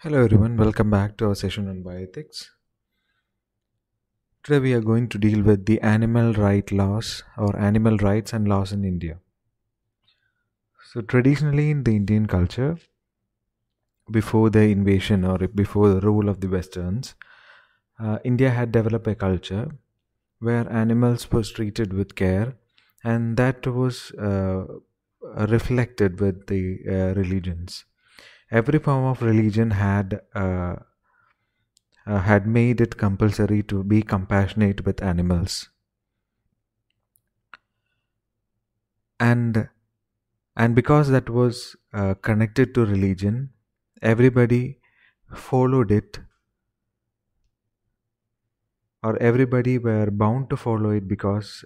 Hello everyone, welcome back to our session on bioethics. Today we are going to deal with the animal right laws or animal rights and laws in India. So traditionally in the Indian culture, before the invasion or before the rule of the Westerns, India had developed a culture where animals was treated with care, and that was reflected with the religions. Every form of religion had made it compulsory to be compassionate with animals, and because that was connected to religion, everybody followed it, or everybody were bound to follow it because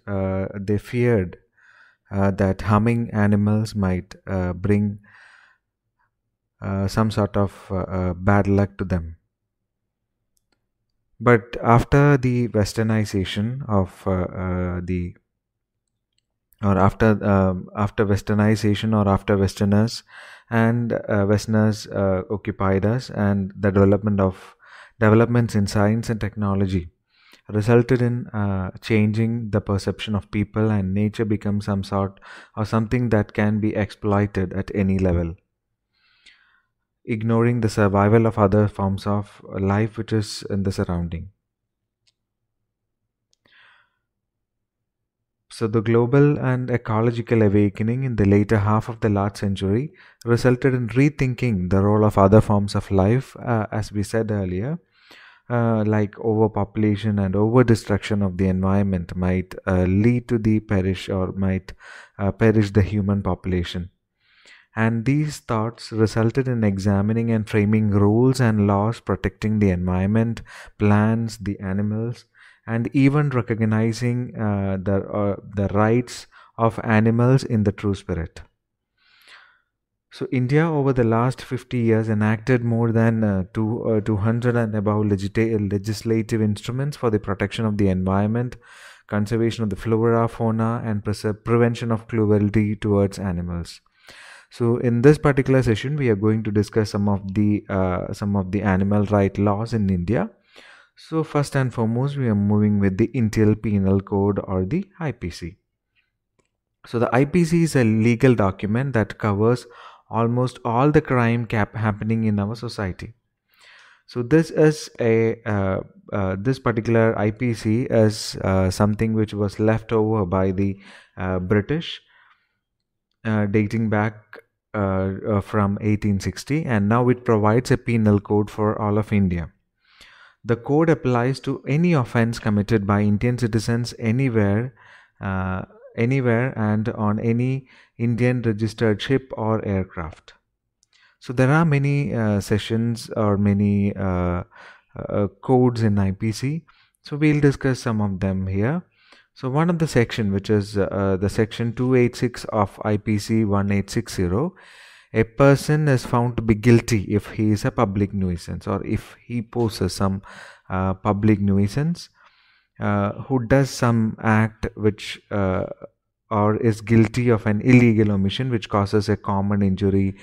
they feared that harming animals might bring some sort of bad luck to them. But after the westernization of the or after westernization or after westerners and westerners occupied us, and the developments in science and technology resulted in changing the perception of people, and nature becomes some sort or something that can be exploited at any level, ignoring the survival of other forms of life which is in the surrounding. So, the global and ecological awakening in the later half of the last century resulted in rethinking the role of other forms of life, as we said earlier, like overpopulation and over destruction of the environment might lead to the perish or might perish the human population. And these thoughts resulted in examining and framing rules and laws protecting the environment, plants, the animals, and even recognizing the rights of animals in the true spirit. So, India over the last 50 years enacted more than 200 and above legislative instruments for the protection of the environment, conservation of the flora, fauna, and prevention of cruelty towards animals. So, in this particular session, we are going to discuss some of the animal right laws in India. So, first and foremost, we are moving with the Indian Penal Code, or the IPC. So, the IPC is a legal document that covers almost all the crime happening in our society. So, this is this particular IPC is something which was left over by the British, dating back from 1860, and now it provides a penal code for all of India. The code applies to any offense committed by Indian citizens anywhere and on any Indian registered ship or aircraft. So there are many sessions or many codes in IPC. So we'll discuss some of them here. So one of the section, which is the section 286 of IPC 1860, a person is found to be guilty if he is a public nuisance, or if he poses some public nuisance, who does some act which or is guilty of an illegal omission which causes a common injury,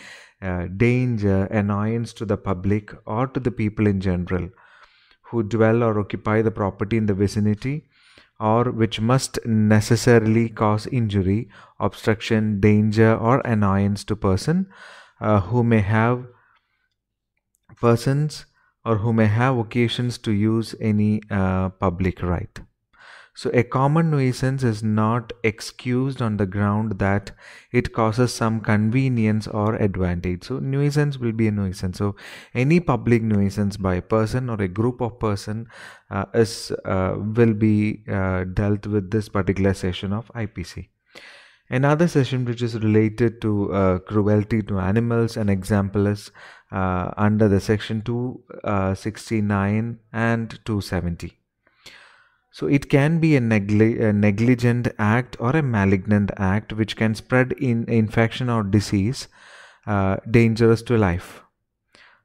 danger, annoyance to the public or to the people in general who dwell or occupy the property in the vicinity, or which must necessarily cause injury, obstruction, danger, or annoyance to who may have persons who may have occasions to use any public right. So, a common nuisance is not excused on the ground that it causes some convenience or advantage. So, nuisance will be a nuisance. So, any public nuisance by a person or a group of person will be dealt with this particular session of IPC. Another session which is related to cruelty to animals, an example is under the section 269 and 270. So it can be a negligent act or a malignant act which can spread in infection or disease dangerous to life.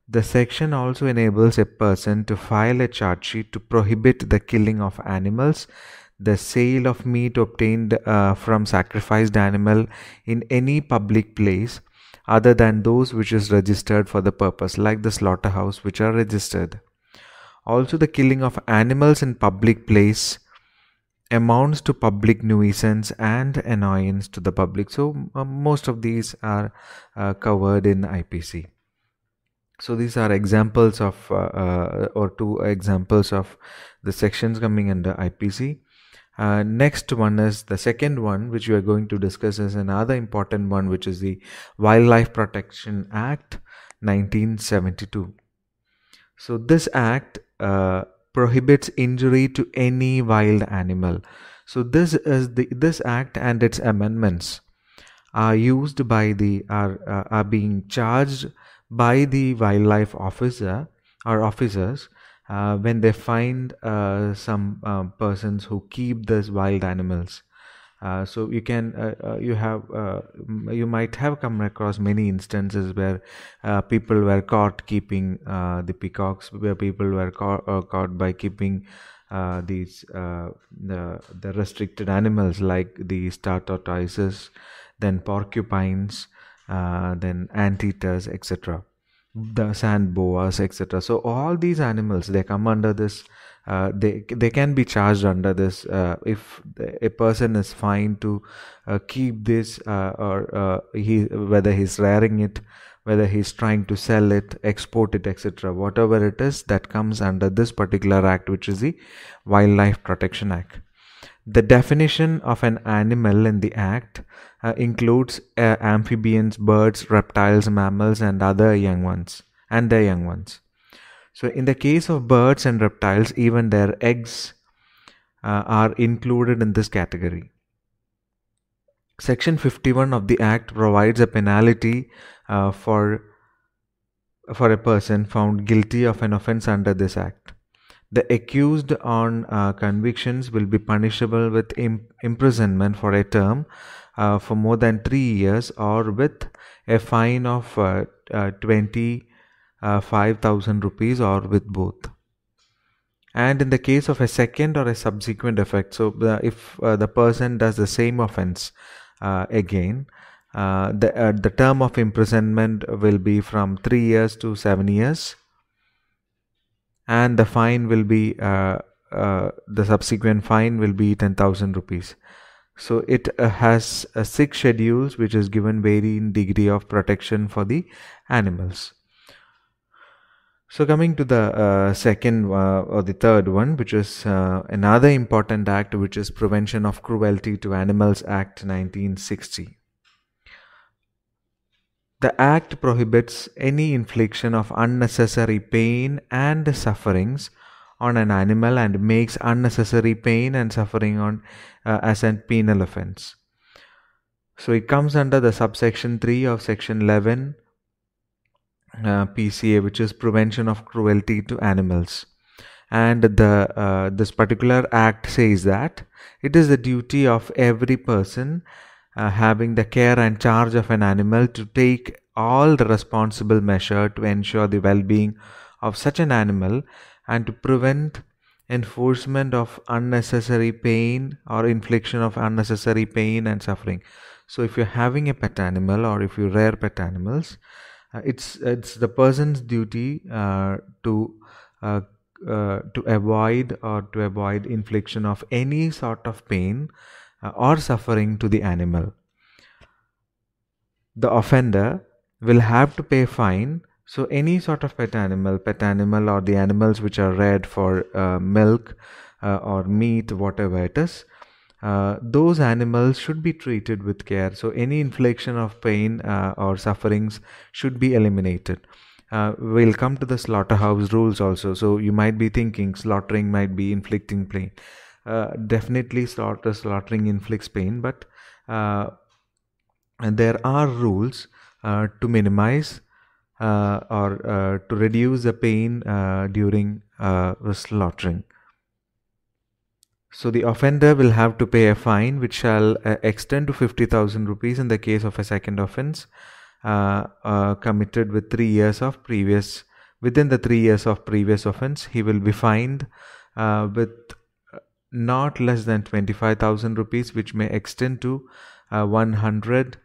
The section also enables a person to file a charge sheet to prohibit the killing of animals, the sale of meat obtained from sacrificed animal in any public place, other than those which is registered for the purpose, like the slaughterhouse, which are registered. Also, the killing of animals in public place amounts to public nuisance and annoyance to the public. So most of these are covered in IPC. So these are examples of or two examples of the sections coming under IPC. Next one is the second one, which we are going to discuss, is another important one, which is the Wildlife Protection Act 1972. So this act prohibits injury to any wild animal. So this act and its amendments are used by are being charged by the wildlife officer or officers when they find some persons who keep these wild animals. So you might have come across many instances where people were caught keeping the peacocks, where people were caught by keeping the restricted animals like the star tortoises, then porcupines, then anteaters, etc., the sand boas, etc. So all these animals, they come under this. They can be charged under this if a person is fined to keep this or whether he's rearing it, whether he's trying to sell it, export it, etc. Whatever it is, that comes under this particular act, which is the Wildlife Protection Act. The definition of an animal in the act includes amphibians, birds, reptiles, mammals, and their young ones. So in the case of birds and reptiles, even their eggs are included in this category. Section 51 of the Act provides a penalty for a person found guilty of an offence under this Act. The accused on convictions will be punishable with imprisonment for a term for more than 3 years, or with a fine of 25,000 rupees, or with both. And in the case of a second or a subsequent offence, so if the person does the same offence again, the term of imprisonment will be from 3 years to 7 years, and the fine will be the subsequent fine will be 10,000 rupees. So it has 6 schedules which is given varying degree of protection for the animals. So coming to the second or the third one, which is another important act, which is Prevention of Cruelty to Animals Act 1960. The Act prohibits any infliction of unnecessary pain and sufferings on an animal, and makes unnecessary pain and suffering on as a penal offence. So it comes under the subsection 3 of section 11 PCA, which is Prevention of Cruelty to Animals. And this particular act says that it is the duty of every person having the care and charge of an animal to take all the responsible measure to ensure the well-being of such an animal, and to prevent enforcement of unnecessary pain or infliction of unnecessary pain and suffering. So if you're having a pet animal, or if you rear pet animals, it's the person's duty to avoid infliction of any sort of pain or suffering to the animal. The offender will have to pay fine. So any sort of pet animal, or the animals which are reared for milk or meat, whatever it is, those animals should be treated with care. So any infliction of pain or sufferings should be eliminated. We'll come to the slaughterhouse rules also. So you might be thinking slaughtering might be inflicting pain. Definitely slaughtering inflicts pain, but there are rules to minimize or to reduce the pain during slaughtering. So the offender will have to pay a fine which shall extend to 50,000 rupees in the case of a second offence committed with 3 years of previous. Within the 3 years of previous offence, he will be fined with not less than 25,000 rupees, which may extend to 100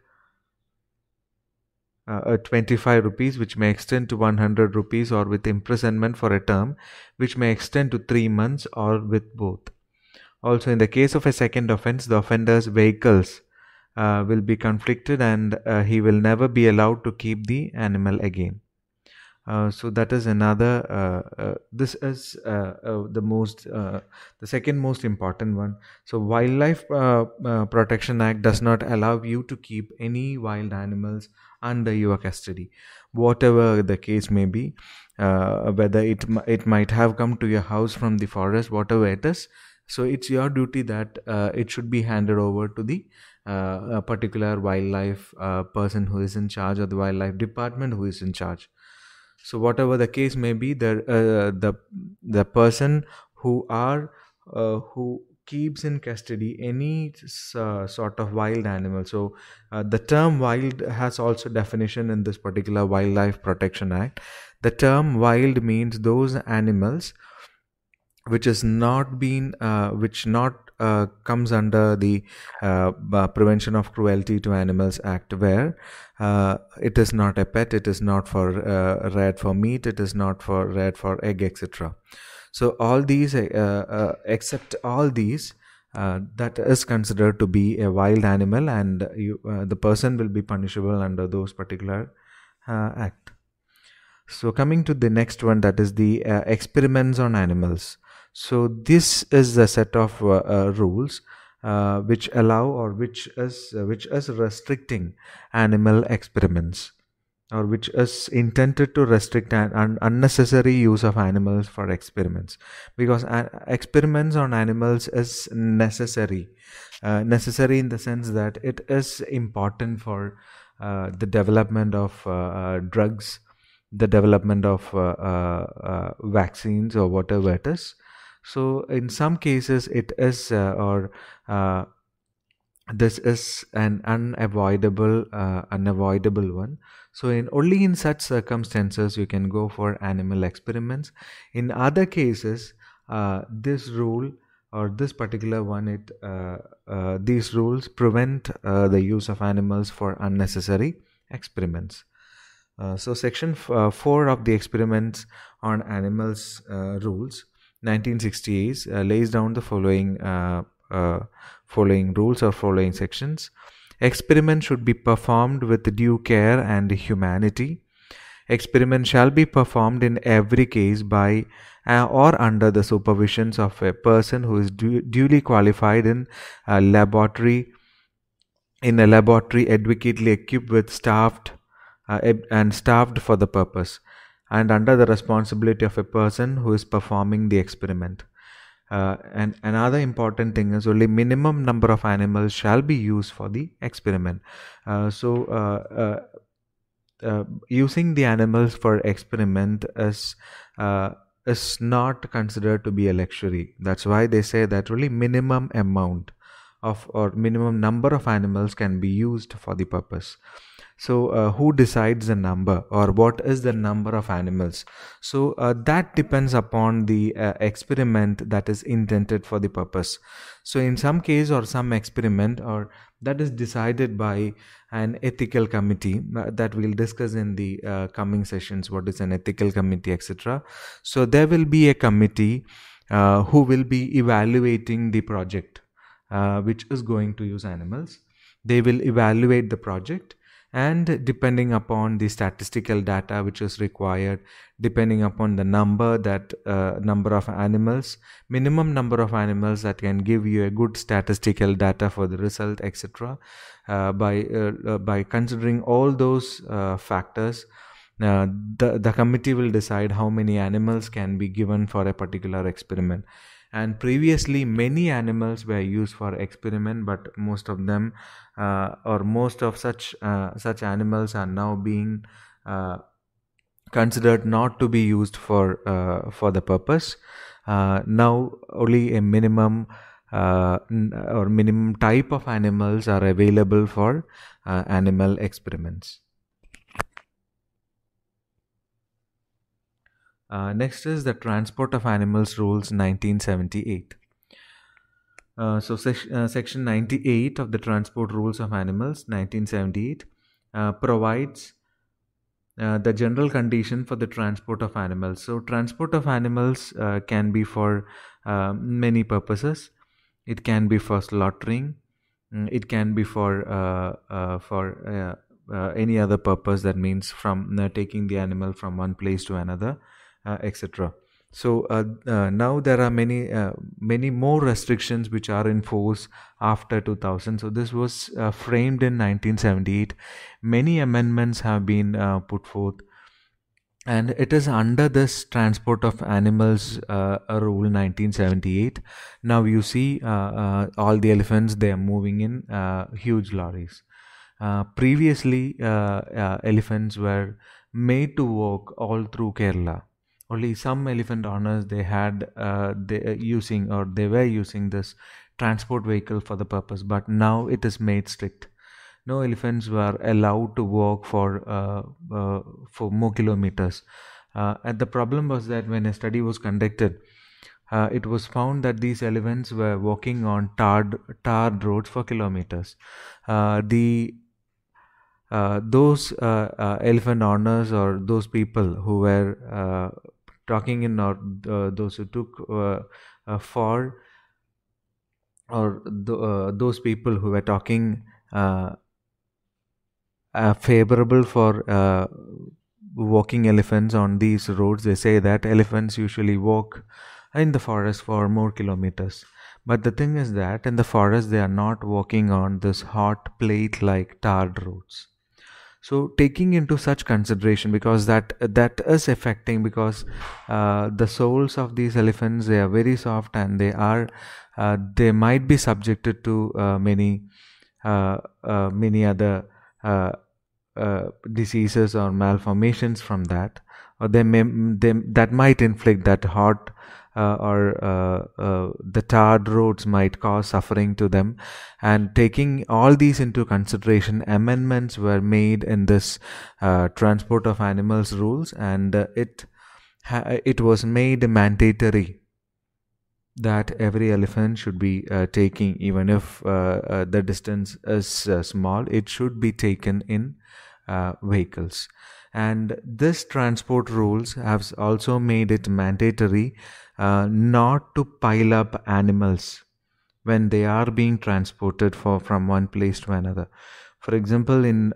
25 rupees, which may extend to 100 rupees, or with imprisonment for a term which may extend to 3 months, or with both. Also, in the case of a second offense, the offender's vehicles will be confiscated, and he will never be allowed to keep the animal again. So that is another. This is the second most important one. So Wildlife Protection Act does not allow you to keep any wild animals under your custody, whatever the case may be. Whether it might have come to your house from the forest, whatever it is. So it's your duty that it should be handed over to the a particular wildlife person who is in charge, or the wildlife department who is in charge. So whatever the case may be, the person who keeps in custody any sort of wild animal. So the term wild has also definition in this particular Wildlife Protection Act. The term wild means those animals which is not been which not comes under the Prevention of Cruelty to Animals Act, where it is not a pet, it is not for reared for meat, it is not for reared for egg, etc. So all these, except all these, that is considered to be a wild animal, and the person will be punishable under those particular act. So coming to the next one, that is the experiments on animals. So this is a set of rules which allow, or which is restricting animal experiments, or which is intended to restrict an unnecessary use of animals for experiments, because experiments on animals is necessary in the sense that it is important for the development of drugs, the development of vaccines, or whatever it is. So in some cases it is this is an unavoidable one. So only in such circumstances you can go for animal experiments. In other cases, this rule, or this particular one, these rules prevent the use of animals for unnecessary experiments. So section 4 of the Experiments on Animals Rules 1968 lays down the following rules, or following sections. Experiment should be performed with due care and humanity. Experiment shall be performed in every case by or under the supervision of a person who is duly qualified in a laboratory adequately equipped with staffed for the purpose, and under the responsibility of a person who is performing the experiment. And another important thing is, only minimum number of animals shall be used for the experiment. Using the animals for experiment is not considered to be a luxury. That's why they say that only minimum amount of, or minimum number of animals can be used for the purpose. So who decides the number, or what is the number of animals? So that depends upon the experiment that is intended for the purpose. So in some case, or some experiment, or that is decided by an ethical committee, that we'll discuss in the coming sessions, what is an ethical committee, etc. So there will be a committee who will be evaluating the project which is going to use animals. They will evaluate the project, and depending upon the statistical data which is required, depending upon the number of animals, minimum number of animals that can give you a good statistical data for the result, etc. By considering all those factors, the committee will decide how many animals can be given for a particular experiment. And previously many animals were used for experiment, but most of them or most of such animals are now being considered not to be used for the purpose. Now only a minimum type of animals are available for animal experiments. Next is the Transport of Animals Rules 1978. Section 98 of the Transport Rules of Animals 1978 provides the general condition for the transport of animals. So transport of animals can be for many purposes. It can be for slaughtering. It can be for any other purpose. That means from taking the animal from one place to another, etc. So now there are many more restrictions which are in force after 2000. So this was framed in 1978. Many amendments have been put forth, and it is under this transport of animals rule 1978. Now you see all the elephants, they are moving in huge lorries. Previously, elephants were made to walk all through Kerala. Only some elephant owners they were using this transport vehicle for the purpose, but now it is made strict. No elephants were allowed to walk for more kilometers. And the problem was that when a study was conducted, it was found that these elephants were walking on tarred roads for kilometers. Those elephant owners or those people who were talking in, or those who took those people who were talking favorable for walking elephants on these roads, they say that elephants usually walk in the forest for more kilometers. But the thing is that in the forest they are not walking on this hot plate like tarred roads. So taking into such consideration, because that is affecting, because the soles of these elephants, they are very soft, and they might be subjected to many other diseases or malformations from that, or that might inflict that hot the tarred roads might cause suffering to them. And taking all these into consideration, amendments were made in this transport of animals rules, and it was made mandatory that every elephant should be taking, even if the distance is small, it should be taken in vehicles. And this transport rules have also made it mandatory not to pile up animals when they are being transported from one place to another. For example, in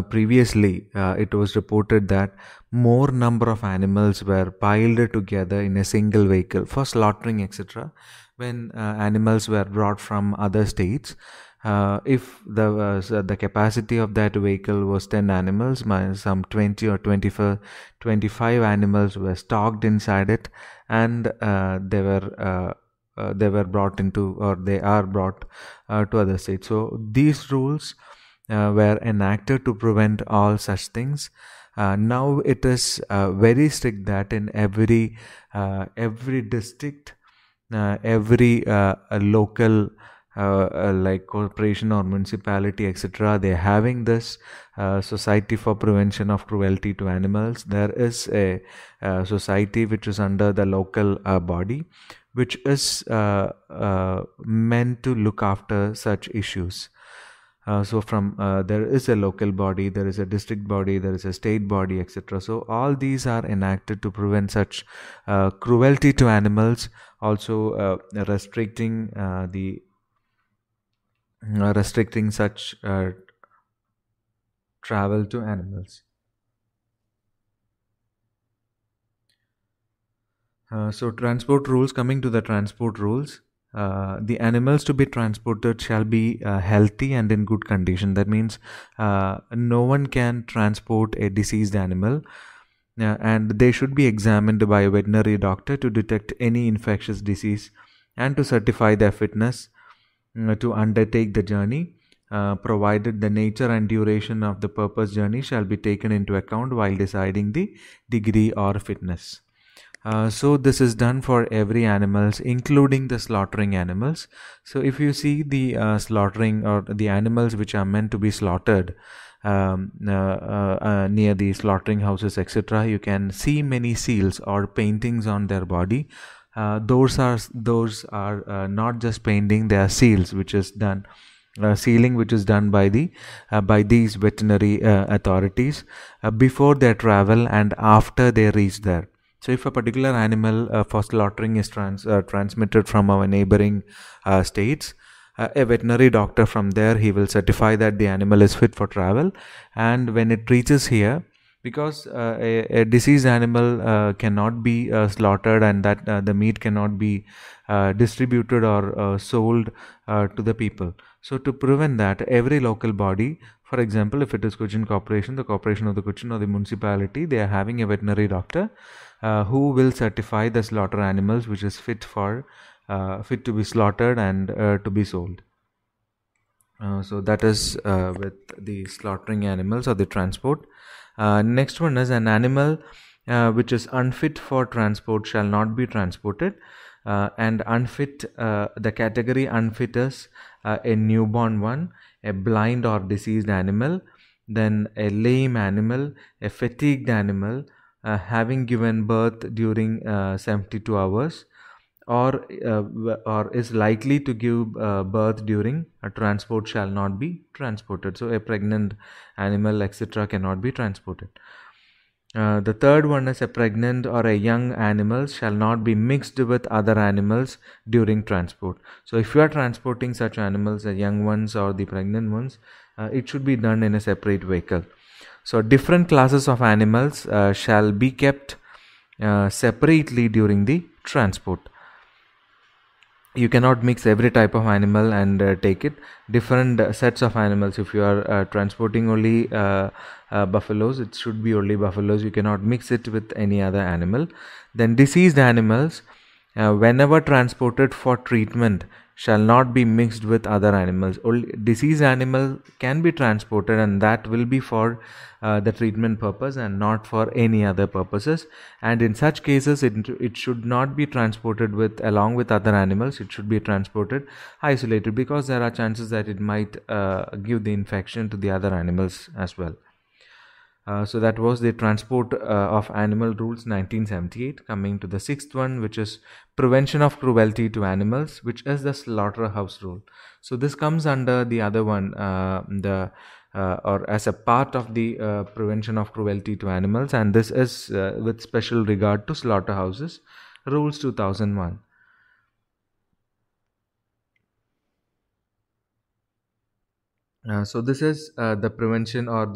previously, it was reported that more number of animals were piled together in a single vehicle for slaughtering, etc. When animals were brought from other states, if the capacity of that vehicle was 10 animals, some 20 or 25 animals were stocked inside it, and they were brought into, or they are brought to other states. So these rules were enacted to prevent all such things. Now it is very strict that in every district, every local like corporation or municipality, etc., they're having this Society for Prevention of Cruelty to Animals. There is a society which is under the local body, which is meant to look after such issues. So from there is a local body, there is a district body, there is a state body, etc. So all these are enacted to prevent such cruelty to animals, also restricting such travel to animals. So transport rules, coming to the transport rules, the animals to be transported shall be healthy and in good condition. That means no one can transport a diseased animal, and they should be examined by a veterinary doctor to detect any infectious disease and to certify their fitness to undertake the journey, provided the nature and duration of the purpose journey shall be taken into account while deciding the degree or fitness. So this is done for every animals, including the slaughtering animals. So if you see the slaughtering, or the animals which are meant to be slaughtered near the slaughtering houses, etc., you can see many seals or paintings on their body. Those are not just painting, they are seals which is done sealing which is done by these veterinary authorities before their travel and after they reach there. So if a particular animal for slaughtering is transmitted from our neighboring states, a veterinary doctor from there, he will certify that the animal is fit for travel, and when it reaches here, because a diseased animal cannot be slaughtered, and that the meat cannot be distributed or sold to the people. So to prevent that, every local body, for example, if it is Cochin Corporation, the Corporation of the Cochin or the municipality, they are having a veterinary doctor who will certify the slaughter animals which is fit to be slaughtered and to be sold. So that is with the slaughtering animals or the transport. Next one is an animal which is unfit for transport shall not be transported. And unfit, the category unfit is a newborn one, a blind or diseased animal, then a lame animal, a fatigued animal, having given birth during 72 hours, or is likely to give birth during a transport shall not be transported. So a pregnant animal, etc., cannot be transported. The third one is a pregnant or a young animal shall not be mixed with other animals during transport. So if you are transporting such animals, the young ones or the pregnant ones, it should be done in a separate vehicle. So different classes of animals shall be kept separately during the transport. You cannot mix every type of animal and take it. Different sets of animals, if you are transporting only buffaloes, it should be only buffaloes. You cannot mix it with any other animal. Then diseased animals, whenever transported for treatment, shall not be mixed with other animals. Only diseased animal can be transported, and that will be for the treatment purpose and not for any other purposes. And in such cases, it should not be transported along with other animals. It should be transported isolated, because there are chances that it might give the infection to the other animals as well. So that was the transport of animal rules 1978. Coming to the sixth one, which is prevention of cruelty to animals, which is the Slaughterhouse Rule. So this comes under the other one, or as a part of the prevention of cruelty to animals, and this is with special regard to slaughterhouses, Rules 2001. So this is the prevention, or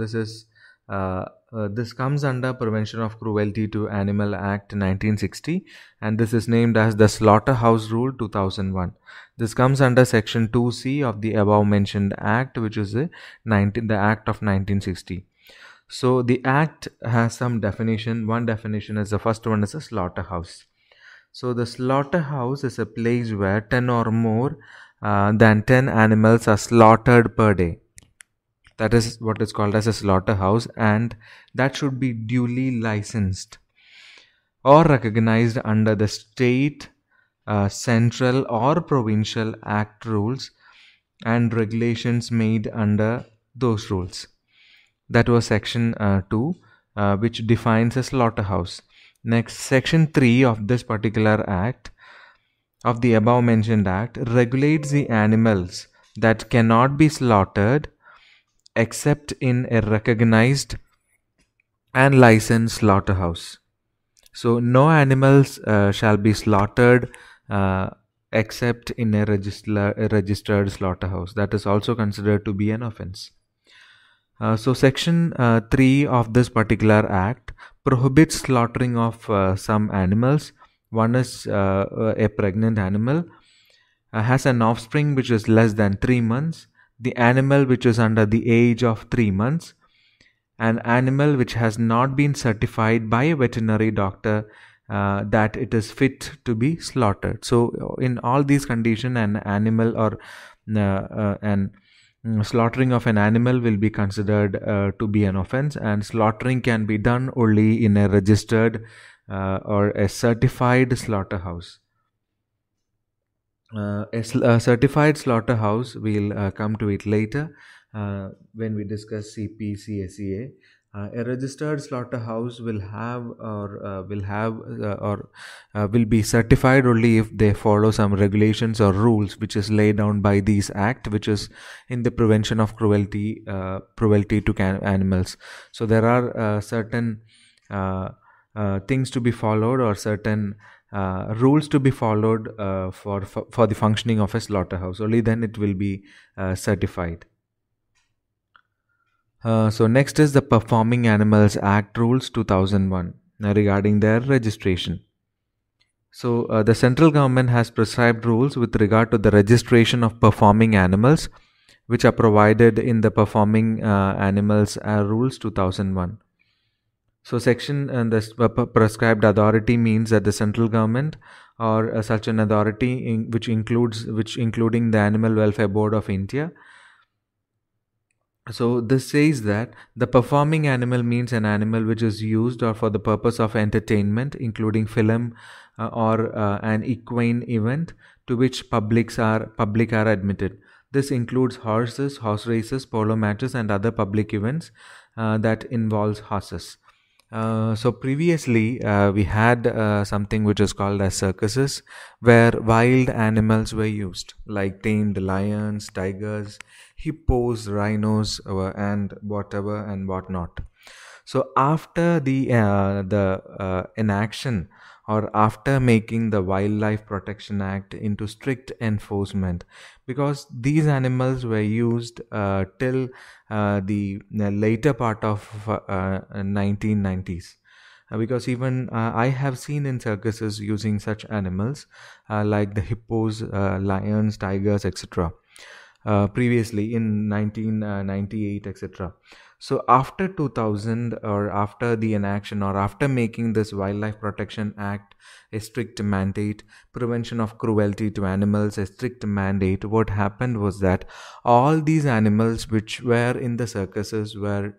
this comes under Prevention of Cruelty to Animal Act 1960, and this is named as the Slaughterhouse Rule 2001. This comes under Section 2C of the above mentioned Act, which is the Act of 1960. So the Act has some definition. One definition is, the first one is a slaughterhouse. So the slaughterhouse is a place where 10 or more than 10 animals are slaughtered per day. That is what is called as a slaughterhouse, and that should be duly licensed or recognized under the state, central or provincial act rules and regulations made under those rules. That was Section 2, which defines a slaughterhouse. Next, Section 3 of this particular act, of the above mentioned act, regulates the animals that cannot be slaughtered except in a recognized and licensed slaughterhouse. So no animals shall be slaughtered except in a registered slaughterhouse. That is also considered to be an offense. So Section 3 of this particular act prohibits slaughtering of some animals. One is a pregnant animal, has an offspring which is less than 3 months, the animal which is under the age of 3 months, an animal which has not been certified by a veterinary doctor that it is fit to be slaughtered. So in all these conditions, an animal or slaughtering of an animal will be considered to be an offense, and slaughtering can be done only in a registered or a certified slaughterhouse. A certified slaughterhouse, we'll come to it later when we discuss CPCSEA. A registered slaughterhouse will be certified only if they follow some regulations or rules which is laid down by this act, which is in the prevention of cruelty to animals. So there are certain uh, things to be followed, or certain rules to be followed for the functioning of a slaughterhouse. Only then it will be certified. So next is the Performing Animals Act Rules 2001 regarding their registration. So the central government has prescribed rules with regard to the registration of performing animals, which are provided in the Performing Animals Rules 2001. So section and the prescribed authority means that the central government or such an authority which including the Animal Welfare Board of India. So this says that the performing animal means an animal which is used or for the purpose of entertainment, including film or an equine event to which public are admitted. This includes horses, horse races, polo matches, and other public events that involves horses. So previously we had something which is called as circuses, where wild animals were used, like tamed lions, tigers, hippos, rhinos, and whatever and whatnot. So after the enaction, or after making the Wildlife Protection Act into strict enforcement, because these animals were used till the later part of 1990s. Because even I have seen in circuses using such animals like the hippos, lions, tigers, etc. Previously in 1998, etc. So after 2000, or after the enaction, or after making this Wildlife Protection Act a strict mandate, prevention of cruelty to animals a strict mandate, what happened was that all these animals which were in the circuses were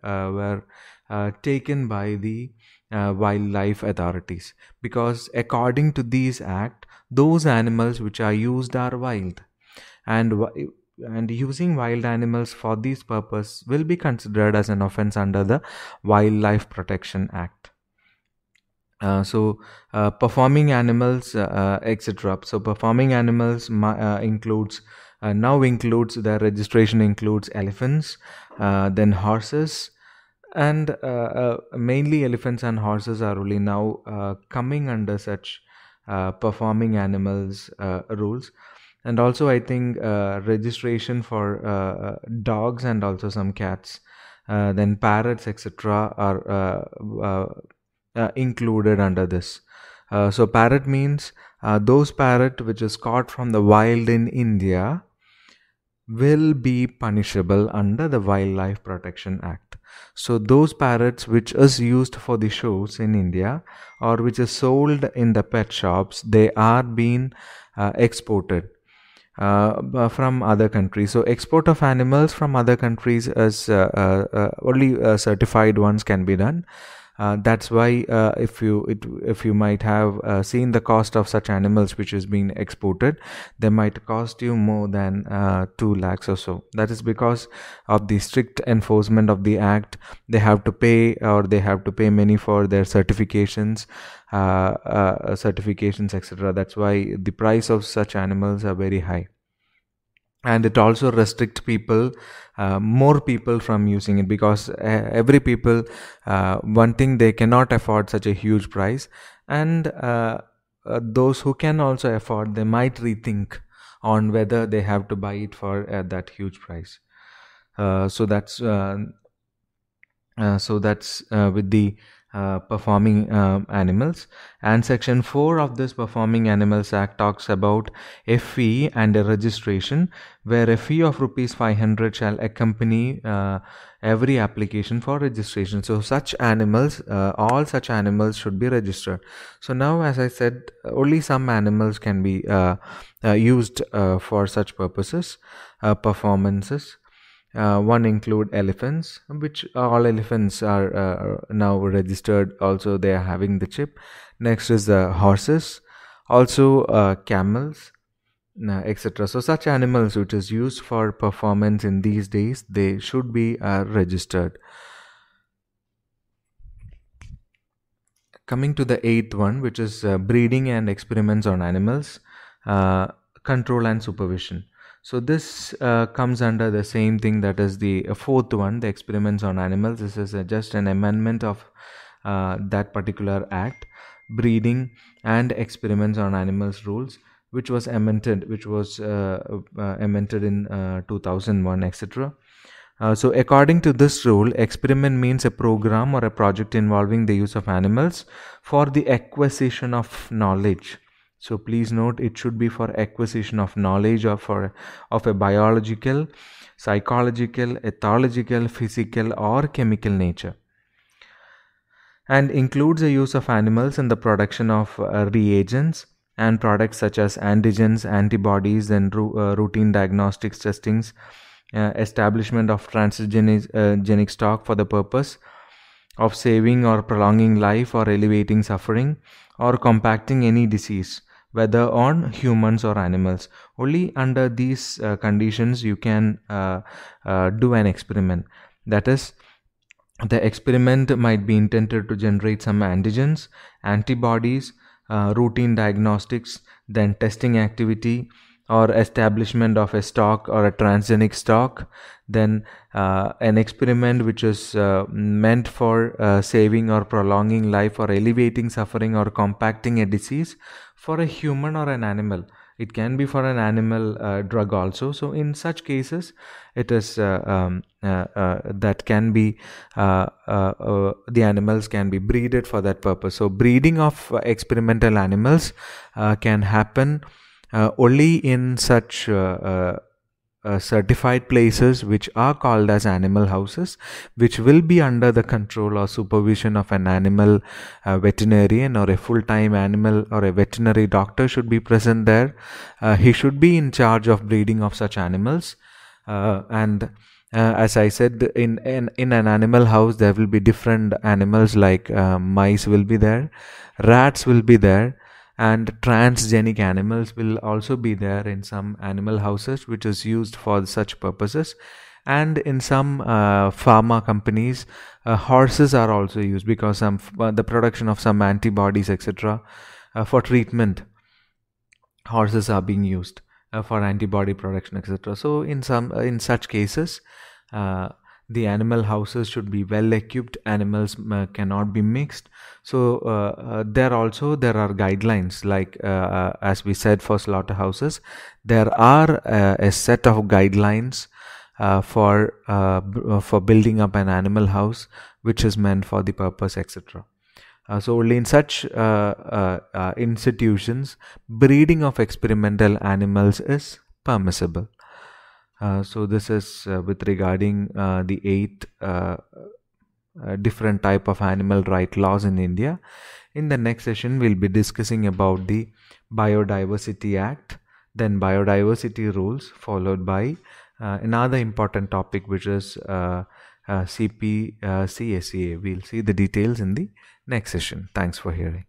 taken by the wildlife authorities, because according to these act, those animals which are used are wild, and using wild animals for this purpose will be considered as an offense under the Wildlife Protection Act. Performing animals, etc. So performing animals includes their registration includes elephants, then horses, and mainly elephants and horses are only now coming under such performing animals rules. And also I think registration for dogs and also some cats, then parrots, etc. are included under this. So parrot means those parrot which is caught from the wild in India will be punishable under the Wildlife Protection Act. So those parrots which is used for the shows in India, or which is sold in the pet shops, they are being exported from other countries. So export of animals from other countries is only certified ones can be done. That's why if you might have seen the cost of such animals which is being exported, they might cost you more than 2 lakhs or so. That is because of the strict enforcement of the act. They have to pay, or they have to pay money for their certifications, etc. That's why the price of such animals are very high. And it also restricts more people from using it, because every people, one thing, they cannot afford such a huge price, and those who can also afford, they might rethink on whether they have to buy it for that huge price. So that's with the performing animals. And section 4 of this Performing Animals Act talks about a fee and a registration, where a fee of rupees 500 shall accompany every application for registration. So such animals, all such animals should be registered. So now, as I said, only some animals can be used for such purposes, performances. One include elephants, which all elephants are now registered. Also, they are having the chip. Next is the horses, also camels, etc. So such animals which is used for performance in these days, they should be registered. Coming to the eighth one, which is breeding and experiments on animals, control and supervision. So this comes under the same thing, that is the fourth one, the experiments on animals. This is just an amendment of that particular act, breeding and experiments on animals rules, which was amended in 2001, etc. So according to this rule, experiment means a program or a project involving the use of animals for the acquisition of knowledge. So please note, it should be for acquisition of knowledge of a biological, psychological, ethological, physical or chemical nature, and includes the use of animals in the production of reagents and products such as antigens, antibodies, and routine diagnostics testings, establishment of transgenic stock for the purpose of saving or prolonging life or alleviating suffering or compacting any disease, whether on humans or animals. Only under these conditions you can do an experiment. That is, the experiment might be intended to generate some antigens, antibodies, routine diagnostics, then testing activity, or establishment of a stock or a transgenic stock, then an experiment which is meant for saving or prolonging life or alleviating suffering or compacting a disease for a human or an animal. It can be for an animal drug also. So in such cases, it is that can be the animals can be breeded for that purpose. So breeding of experimental animals can happen only in such certified places which are called as animal houses, which will be under the control or supervision of an animal veterinarian, or a full-time animal or a veterinary doctor should be present there. He should be in charge of breeding of such animals, and as I said, in an animal house there will be different animals, like mice will be there, rats will be there, and transgenic animals will also be there in some animal houses, which is used for such purposes. And in some pharma companies, horses are also used, because the production of some antibodies, etc., for treatment, horses are being used for antibody production, etc. So in such cases, the animal houses should be well equipped. Animals cannot be mixed. So there are guidelines, like as we said, for slaughterhouses there are a set of guidelines for building up an animal house which is meant for the purpose, etc. So only in such institutions breeding of experimental animals is permissible. So this is with regarding the 8 different type of animal right laws in India. In the next session, we'll be discussing about the Biodiversity Act, then biodiversity rules, followed by another important topic, which is CPCSEA. We'll see the details in the next session. Thanks for hearing.